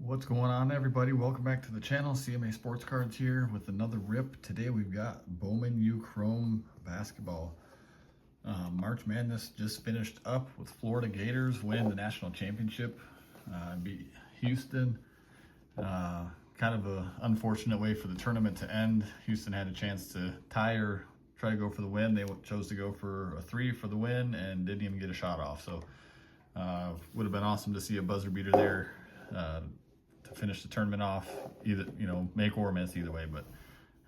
What's going on, everybody? Welcome back to the channel. CMA Sports Cards here with another rip. Today we've got Bowman U Chrome basketball. March Madness just finished up with Florida Gators winning the national championship. Beat Houston. Kind of an unfortunate way for the tournament to end. Houston had a chance to tie or try to go for the win. They chose to go for a 3 for the win and didn't even get a shot off. So would have been awesome to see a buzzer beater there to finish the tournament off, either, make or miss either way, but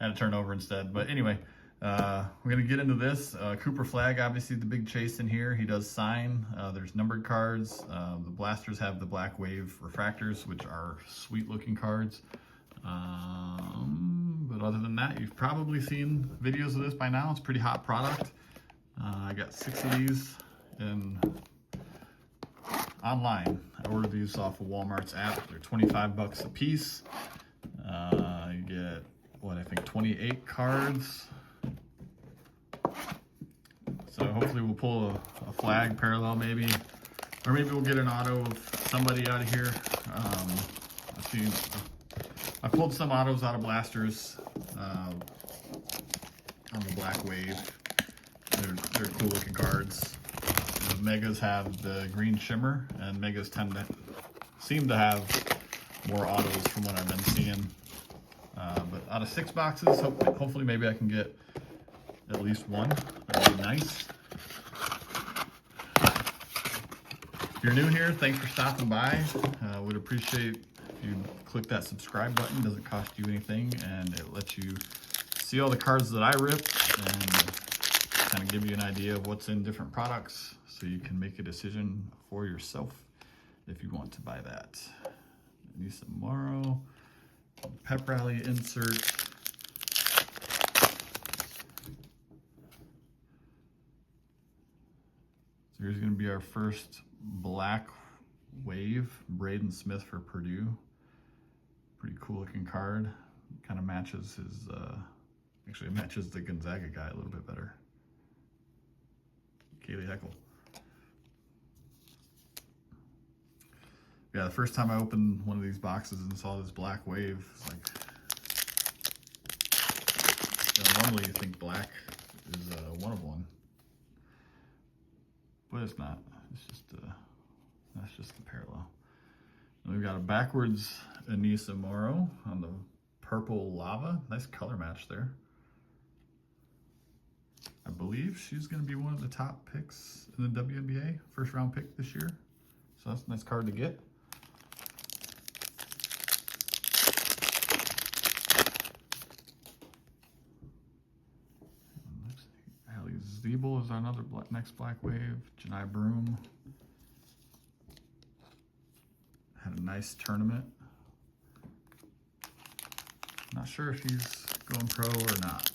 had a turnover instead. But anyway, we're going to get into this. Cooper Flagg, obviously the big chase in here. He does sign. There's numbered cards. The blasters have the black wave refractors, which are sweet looking cards. But other than that, you've probably seen videos of this by now. It's a pretty hot product. I got 6 of these online. I ordered these off of Walmart's app. They're 25 bucks a piece. You get, I think 28 cards. So hopefully we'll pull a Flagg parallel maybe, or maybe we'll get an auto of somebody out of here. I pulled some autos out of blasters on the black wave. They're cool looking cards. The megas have the green shimmer, and megas seem to have more autos from what I've been seeing. But out of 6 boxes, hopefully maybe I can get at least one. That'd be nice. If you're new here, thanks for stopping by. Would appreciate if you click that subscribe button. It doesn't cost you anything, and it lets you see all the cards that I rip and kind of give you an idea of what's in different products, so you can make a decision for yourself if you want to buy that. Nisa Morrow, Pep Rally insert. So here's going to be our first black wave, Braden Smith for Purdue. Pretty cool looking card. Kind of matches his, actually it matches the Gonzaga guy a little bit better. Kaylee Heckle. Yeah, the first time I opened one of these boxes and saw this black wave, it's like, normally you think black is one of one, but it's not. It's just that's just the parallel. And we've got a backwards Nisa Morrow on the purple lava. Nice color match there. I believe she's going to be one of the top picks in the WNBA, first round pick this year. So that's a nice card to get. Ali Zebel is another next black wave. Janai Broom had a nice tournament. Not sure if he's going pro or not.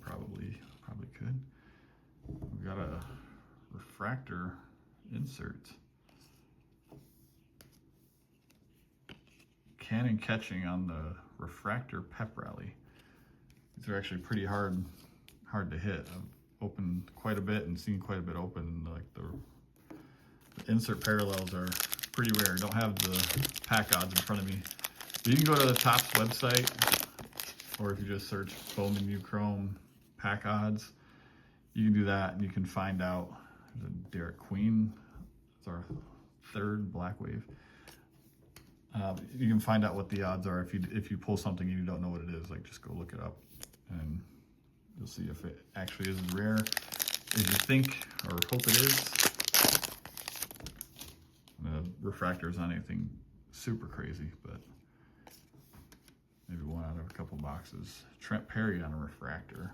Probably could. We've got a refractor insert. Cannon catching on the refractor pep rally. These are actually pretty hard to hit. I've opened quite a bit and seen quite a bit open. Like the insert parallels are pretty rare. Don't have the pack odds in front of me. You can go to the Topps website, or if you just search Bowman U Chrome pack odds, you can do that and you can find out. The Derek Queen, it's our 3rd black wave. You can find out what the odds are if you pull something and you don't know what it is. Like, just go look it up and you'll see if it actually is as rare as you think or hope it is. The refractor is not anything super crazy, but maybe one out of a couple boxes. Trent Perry on a refractor.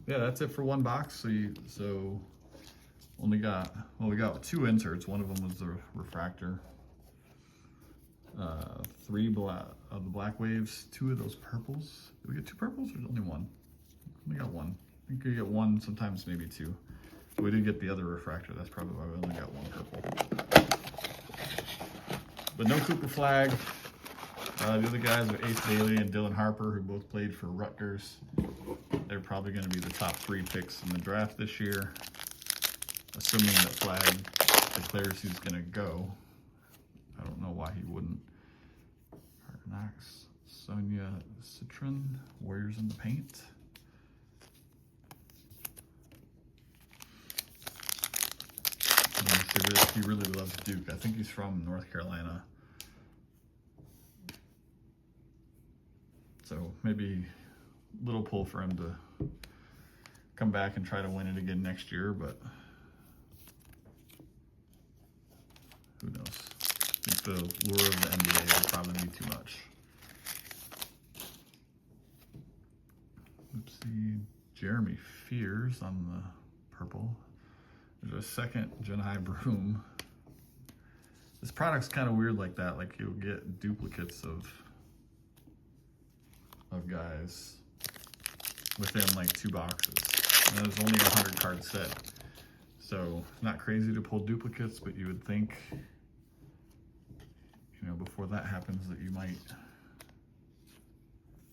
Yeah, that's it for one box. So only got, we got 2 inserts. One of them was the refractor. 3 of the black waves, 2 of those purples. Did we get 2 purples or only 1? We got 1. I think you get 1, sometimes maybe 2. We did get the other refractor. That's probably why we only got 1 purple. But no Cooper Flagg. The other guys are Ace Bailey and Dylan Harper, who both played for Rutgers. they're probably going to be the top 3 picks in the draft this year, assuming that Flagg declares he's going to go. I don't know why he wouldn't. Hard Knocks, Sonia Citron, Warriors in the Paint. He really loves Duke. I think he's from North Carolina. So maybe a little pull for him to come back and try to win it again next year, but who knows? I think the lure of the NBA will probably be too much. Oopsie. Jeremy Fears on the purple. There's a second Jedi Broom. This product's kind of weird like that. Like, you'll get duplicates of guys within like 2 boxes. And there's only a 100 card set. So it's not crazy to pull duplicates, but you would think, you know, before that happens that you might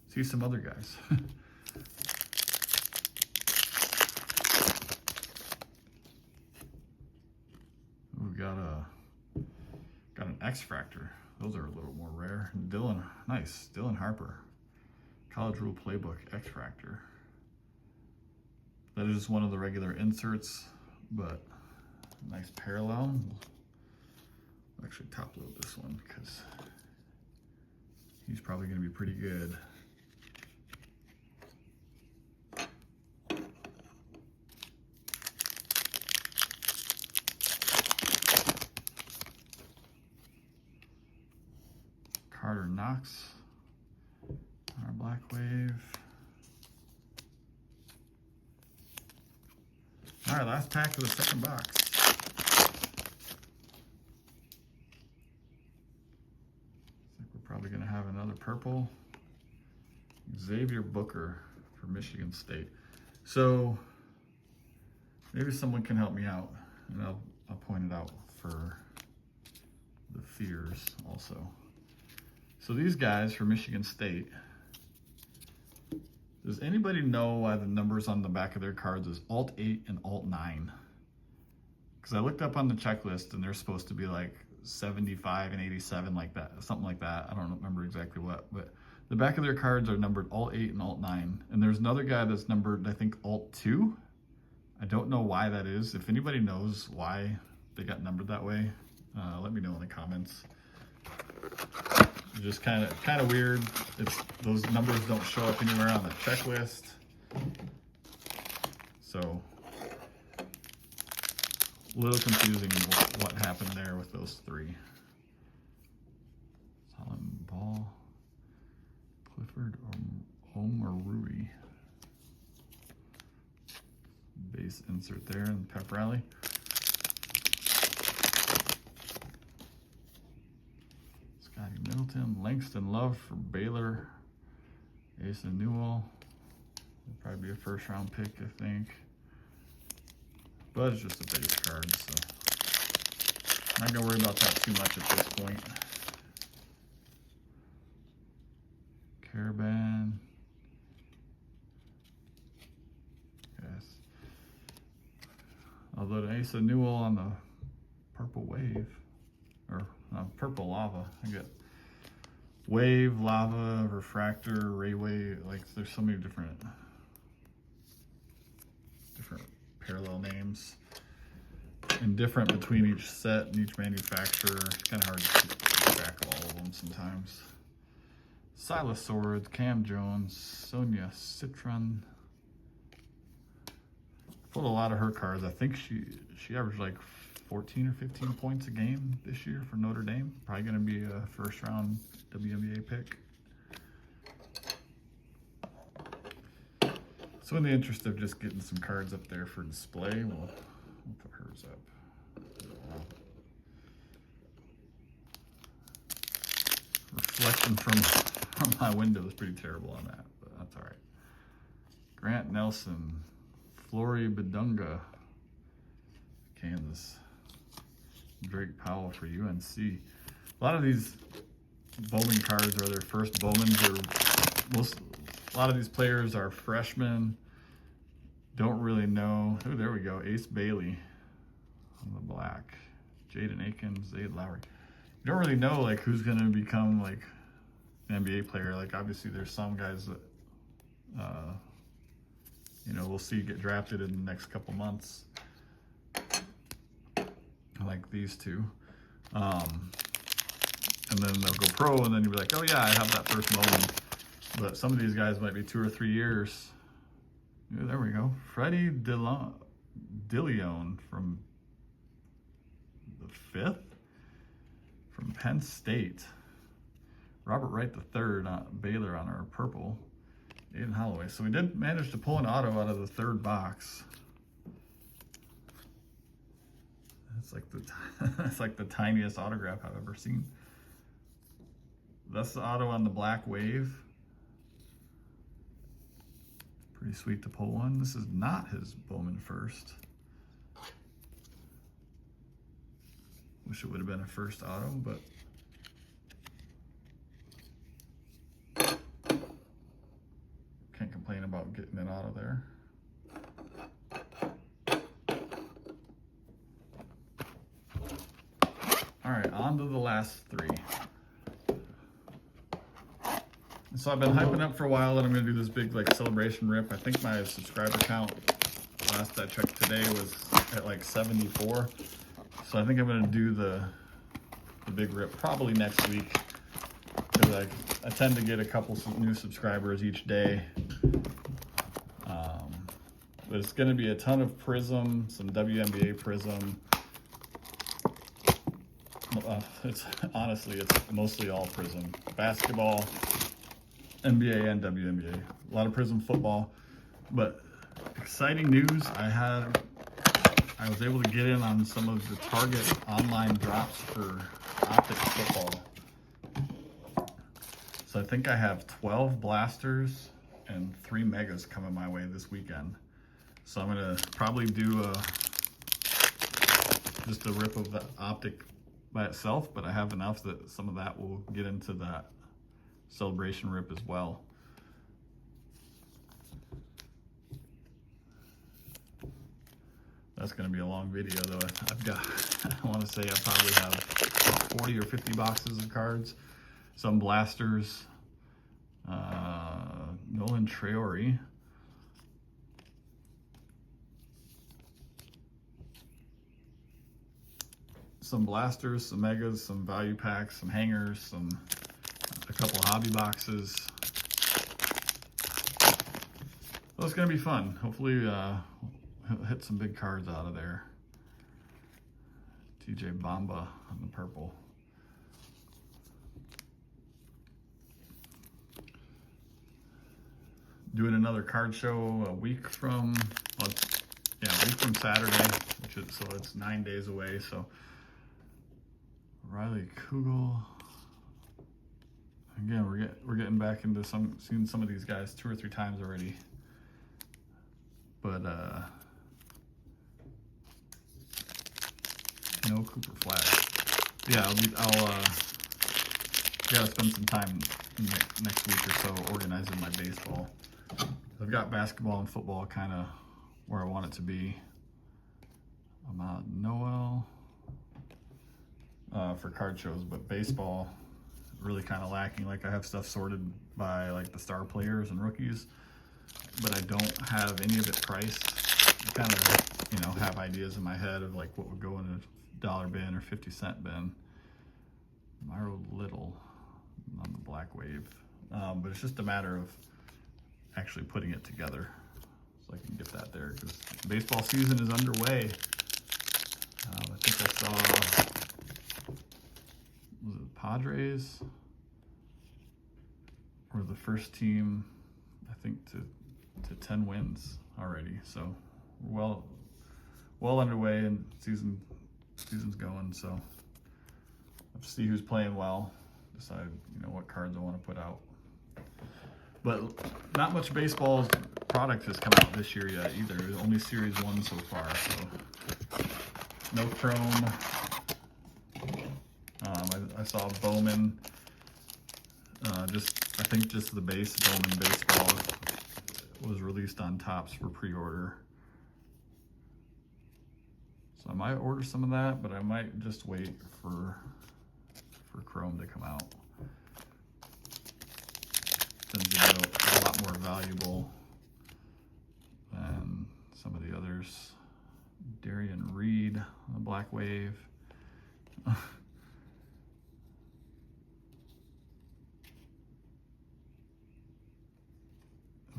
see some other guys. We've got an X-Fractor. Those are a little more rare. Dylan Harper. College Rule Playbook X-Fractor. That is just one of the regular inserts, but nice parallel. I'll actually top load this one because he's probably going to be pretty good. Carter Knox, our Black Wave. All right, last pack of the second box. I think we're probably going to have another purple. Xavier Booker for Michigan State. So maybe someone can help me out, and I'll point it out for the Fears also. So these guys for Michigan State, does anybody know why the numbers on the back of their cards is Alt 8 and Alt 9? Because I looked up on the checklist and they're supposed to be like 75 and 87, like that, something like that. I don't remember exactly what, but the back of their cards are numbered Alt 8 and Alt 9. And there's another guy that's numbered, I think, Alt 2. I don't know why that is. If anybody knows why they got numbered that way, let me know in the comments. Just kind of weird. Those numbers don't show up anywhere on the checklist. So a little confusing what happened there with those 3. Solomon Ball, Clifford Omarui. Base insert there in the pep rally. Middleton, Langston Love for Baylor, Asa Newell. Will probably be a first round pick, I think. But it's just a base card, so I'm not gonna worry about that too much at this point. Caravan. Yes. Although Asa Newell on the purple wave, or purple lava. I got wave, lava, refractor, ray wave. Like, there's so many different parallel names, and different between each set and each manufacturer. It's kind of hard to keep track of all of them sometimes. Silas Swords, Cam Jones, Sonia Citron. Pulled a lot of her cards. I think she averaged like 14 or 15 points a game this year for Notre Dame. Probably going to be a first round WNBA pick. So in the interest of just getting some cards up there for display, we'll put hers up. Reflection from my window is pretty terrible on that, but that's all right. Grant Nelson, Flory Bedunga, Kansas. Drake Powell for UNC. A lot of these Bowman cards are their first Bowmans, a lot of these players are freshmen Don't really know. Oh, there we go. Ace Bailey on the black. Jaden Akins, Zayd Lowry. You don't really know like who's gonna become like an NBA player. Like obviously there's some guys that you know, we'll see get drafted in the next couple months. Like these two. And then they'll go pro, and then you'll be like, oh yeah, I have that first moment. But some of these guys might be 2 or 3 years. Yeah, there we go. Freddie DeLeon from the 5th from Penn State. Robert Wright III, Baylor on our purple. Aiden Holloway. So we did manage to pull an auto out of the 3rd box. It's like the tiniest autograph I've ever seen. That's the auto on the black wave. Pretty sweet to pull one. This is not his Bowman first. Wish it would have been a first auto, but can't complain about getting an auto there. All right, on to the last 3. So I've been hyping up for a while that I'm gonna do this big like celebration rip. I think my subscriber count, last I checked today, was at like 74. So I think I'm gonna do the big rip probably next week. Because I tend to get a couple new subscribers each day. But it's gonna be a ton of Prism, some WNBA Prism. It's mostly all Prism. Basketball, NBA and WNBA. A lot of Prism football. But exciting news, I was able to get in on some of the Target online drops for Optic football. So I think I have 12 blasters and 3 megas coming my way this weekend. So I'm gonna probably do just a rip of the Optic by itself, but I have enough that some of that will get into that celebration rip as well. That's going to be a long video though. I've got, I want to say I probably have 40 or 50 boxes of cards, some blasters, Nolan Traore, some blasters, some megas, some value packs, some hangers, a couple of hobby boxes. So it's gonna be fun. Hopefully hit some big cards out of there. TJ Bamba on the purple. Doing another card show a week from, well, a week from Saturday, so it's 9 days away. So Riley Kugel. Again, we're getting back into seeing some of these guys 2 or 3 times already. But no Cooper Flagg. Yeah, I'll gotta spend some time next week or so organizing my baseball. I've got basketball and football kind of where I want it to be. I'm out Noel for card shows, but baseball really kind of lacking. Like I have stuff sorted by like the star players and rookies, but I don't have any of it priced. I kind of, have ideas in my head of like what would go in a $1 bin or 50-cent bin. Myro Little on the black wave. But it's just a matter of actually putting it together so I can get that there, because baseball season is underway. I think I saw, was it Padres? Or the first team, I think, to 10 wins already. So we're well underway, and season's going. So I'll see who's playing well, decide what cards I want to put out. But not much baseball product has come out this year yet either. There's only Series 1 so far. So no Chrome. I saw Bowman. I think just the base Bowman baseball was released on Topps for pre-order. So I might order some of that, but I might just wait for Chrome to come out. Tends to be a lot more valuable than some of the others. Darian Reed on the Black Wave.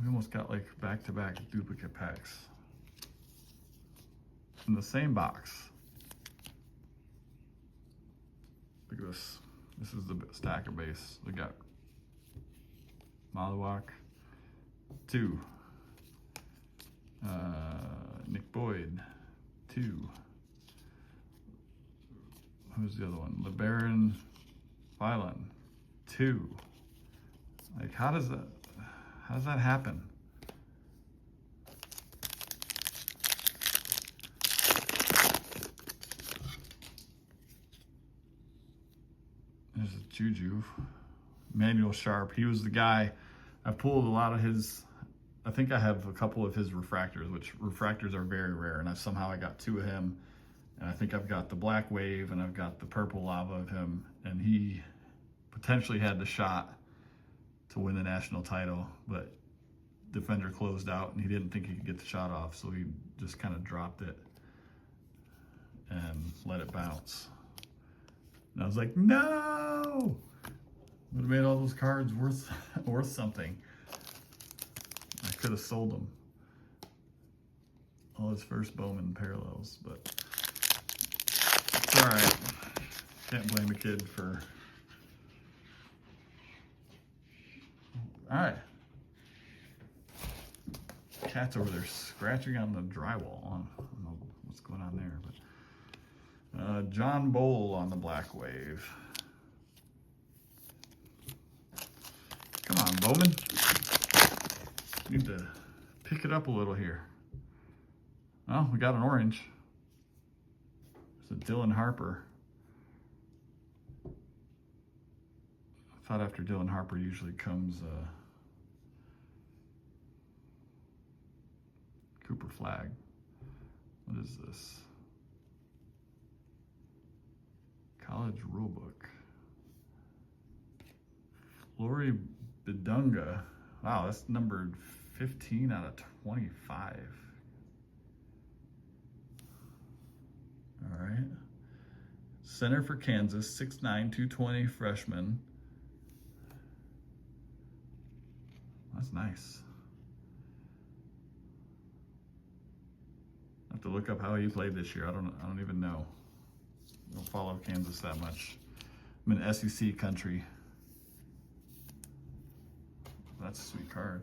We almost got like back-to-back duplicate packs in the same box. Look at this. This is the stacker base. We got Malawak, 2. Nick Boyd, 2. Who's the other one? LeBaron Phylan, 2. Like, how does that happen? There's a Juju. Manuel Sharp. He was the guy. I pulled a lot of his. I think I have a couple of his refractors, which refractors are very rare, and I got 2 of him. And I think I've got the Black Wave and I've got the Purple Lava of him, and he potentially had the shot to win the national title, but defender closed out and he didn't think he could get the shot off, so he just kind of dropped it and let it bounce. And I was like, no! Would have made all those cards worth something. I could have sold them. All his first Bowman parallels, but it's all right. Can't blame a kid for. All right. Cat's over there scratching on the drywall. I don't know what's going on there, but John Bowl on the Black Wave. Come on, Bowman. Need to pick it up a little here. Well, we got an orange. It's a Dylan Harper. I thought after Dylan Harper usually comes Cooper Flagg. What is this? College Rulebook. Flory Bidunga. Wow, that's numbered 15 out of 25. All right. Center for Kansas, 6'9", 220 freshman. That's nice. I have to look up how he played this year. I don't even know. I don't follow Kansas that much. I'm in SEC country. That's a sweet card.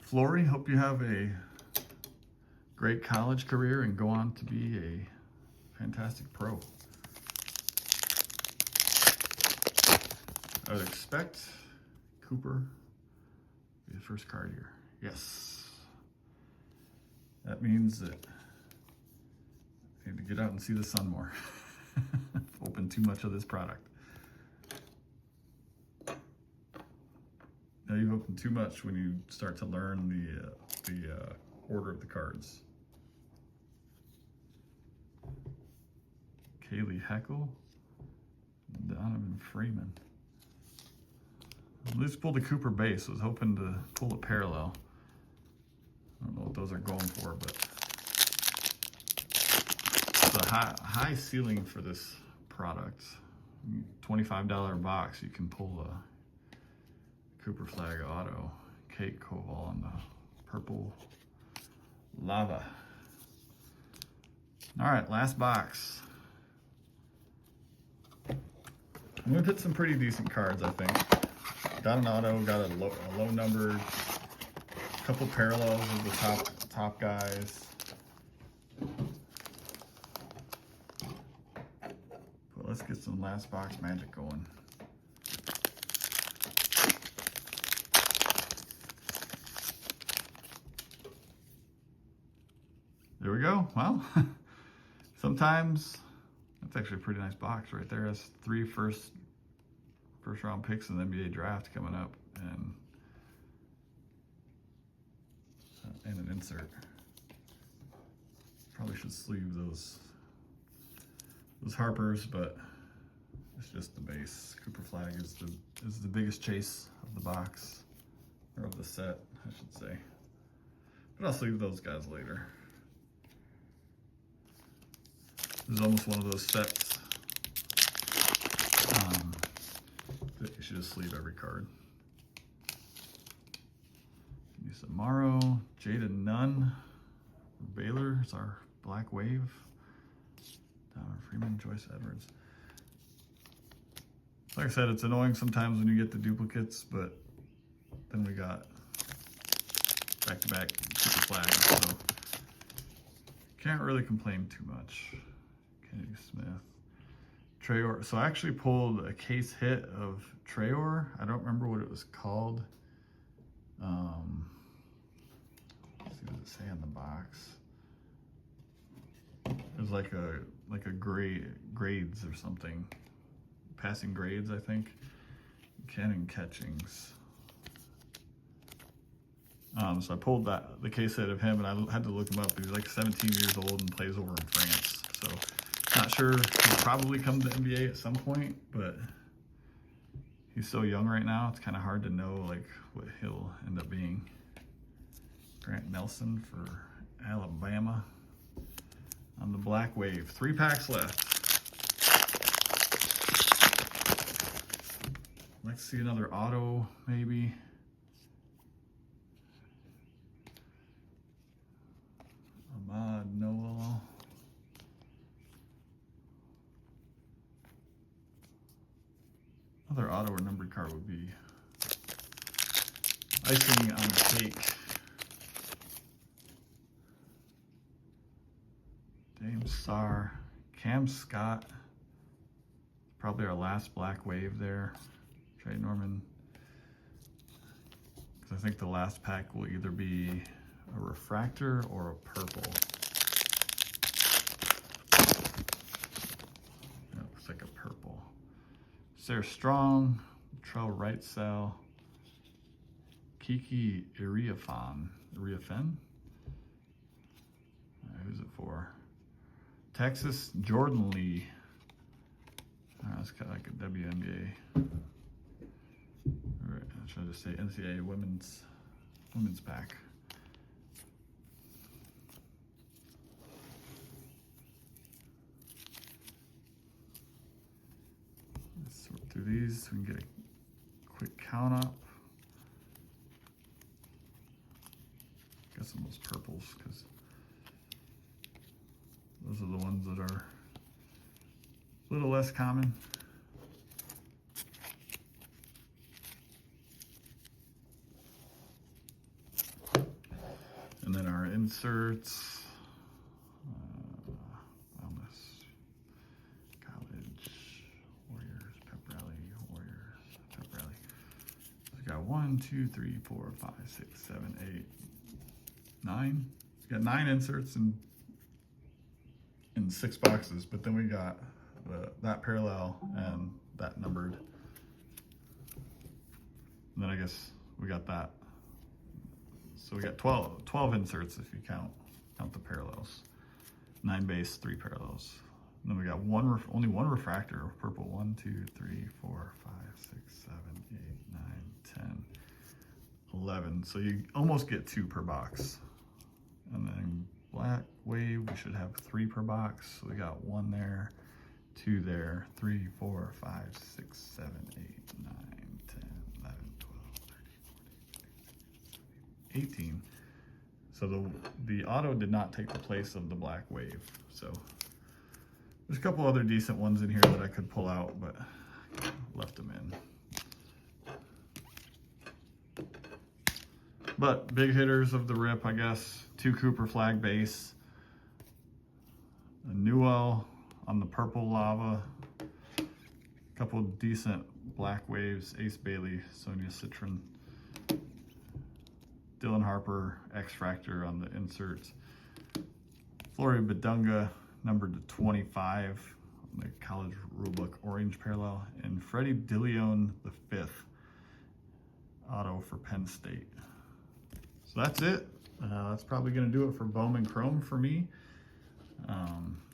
Flory, hope you have a great college career and go on to be a fantastic pro. I would expect Cooper to be the first card here. Yes. That means that I need to get out and see the sun more. Open too much of this product. Now you've opened too much when you start to learn the order of the cards. Kaylee Heckle, Donovan Freeman. At least pulled a Cooper base. I was hoping to pull a parallel. I don't know what those are going for, but it's a high ceiling for this product. $25 box, you can pull a Cooper Flagg auto. Kate Koval on the Purple Lava. All right, last box. I'm gonna put some pretty decent cards, I think. Got an auto, got a low numbered, couple parallels of the top guys. But let's get some last box magic going. There we go. Well, sometimes that's actually a pretty nice box right there. That's 3 first first round picks in the NBA draft coming up, and an insert. Probably should sleeve those Harpers, but it's just the base. Cooper Flagg is the biggest chase of the box, or of the set, I should say. But I'll sleeve those guys later. This is almost one of those sets that you should just sleeve every card. Morrow, Jada Nunn, Baylor is our Black Wave. Donovan Freeman, Joyce Edwards. Like I said, it's annoying sometimes when you get the duplicates, but then we got back-to-back Cooper Flagg, so can't really complain too much. Kennedy Smith. Trayor. So I actually pulled a case hit of Trayor. I don't remember what it was called. Let's see what does it say on the box. It was like a grades or something. Passing grades, I think. Cannon catchings. So I pulled the case hit of him, and I had to look him up. He's like 17 years old and plays over in France. So not sure, he'll probably come to the NBA at some point, but he's so young right now, it's kind of hard to know like what he'll end up being. Grant Nelson for Alabama on the Black Wave. 3 packs left. I'd like to see another auto, maybe. Ahmad Noel. Another auto or numbered card would be icing on the cake. Dame Sarr, Cam Scott, probably our last Black Wave there. Trey Norman. Because I think the last pack will either be a refractor or a purple. That looks like a purple. Sarah Strong, Trell Wright-Sell, Kiki Iriafen. Who's it for? Texas, Jordan Lee. That's kind of like a WNBA. All right, I should just say NCAA women's pack. Let's sort through these so we can get a quick count up. Got some of those purples because those are the ones that are a little less common. And then our inserts, Wellness, College, Warriors, Pep Rally, Pep Rally. We got 1, 2, 3, 4, 5, 6, 7, 8, 9. We got 9 inserts in 6 boxes, but then we got that parallel and that numbered. And then I guess we got that. So we got 12 inserts if you count the parallels. 9 base, 3 parallels. And then we got only one refractor of purple. 1, 2, 3, 4, 5, 6, 7, 8, 9, 10, 11. So you almost get 2 per box. And then Black Wave, we should have 3 per box. So we got 1 there, 2 there, 3, 4, 5, 6, 7, 8, 9, 10, 11, 12, 13, 14, 18. So the auto did not take the place of the Black Wave. So there's a couple other decent ones in here that I could pull out, but left them in. But big hitters of the rip, I guess. 2 Cooper Flagg base. A Newell on the purple lava. A couple decent Black Waves. Ace Bailey, Sonia Citron. Dylan Harper, X-Fractor on the inserts. Flory Badunga, numbered to 25 the college rulebook, orange parallel. And Freddie DeLeon the 5th auto for Penn State. So that's it. That's probably going to do it for Bowman Chrome for me.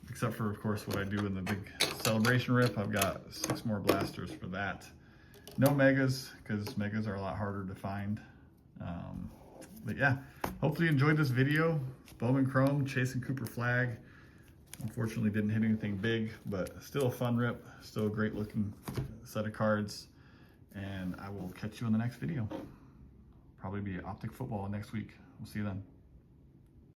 Except for, of course, what I do in the big celebration rip. I've got 6 more blasters for that. No megas, because megas are a lot harder to find. But yeah, hopefully you enjoyed this video. Bowman Chrome, chasing Cooper Flagg. Unfortunately didn't hit anything big, but still a fun rip. Still a great looking set of cards. And I will catch you in the next video. Probably be Optic Football next week. We'll see you then.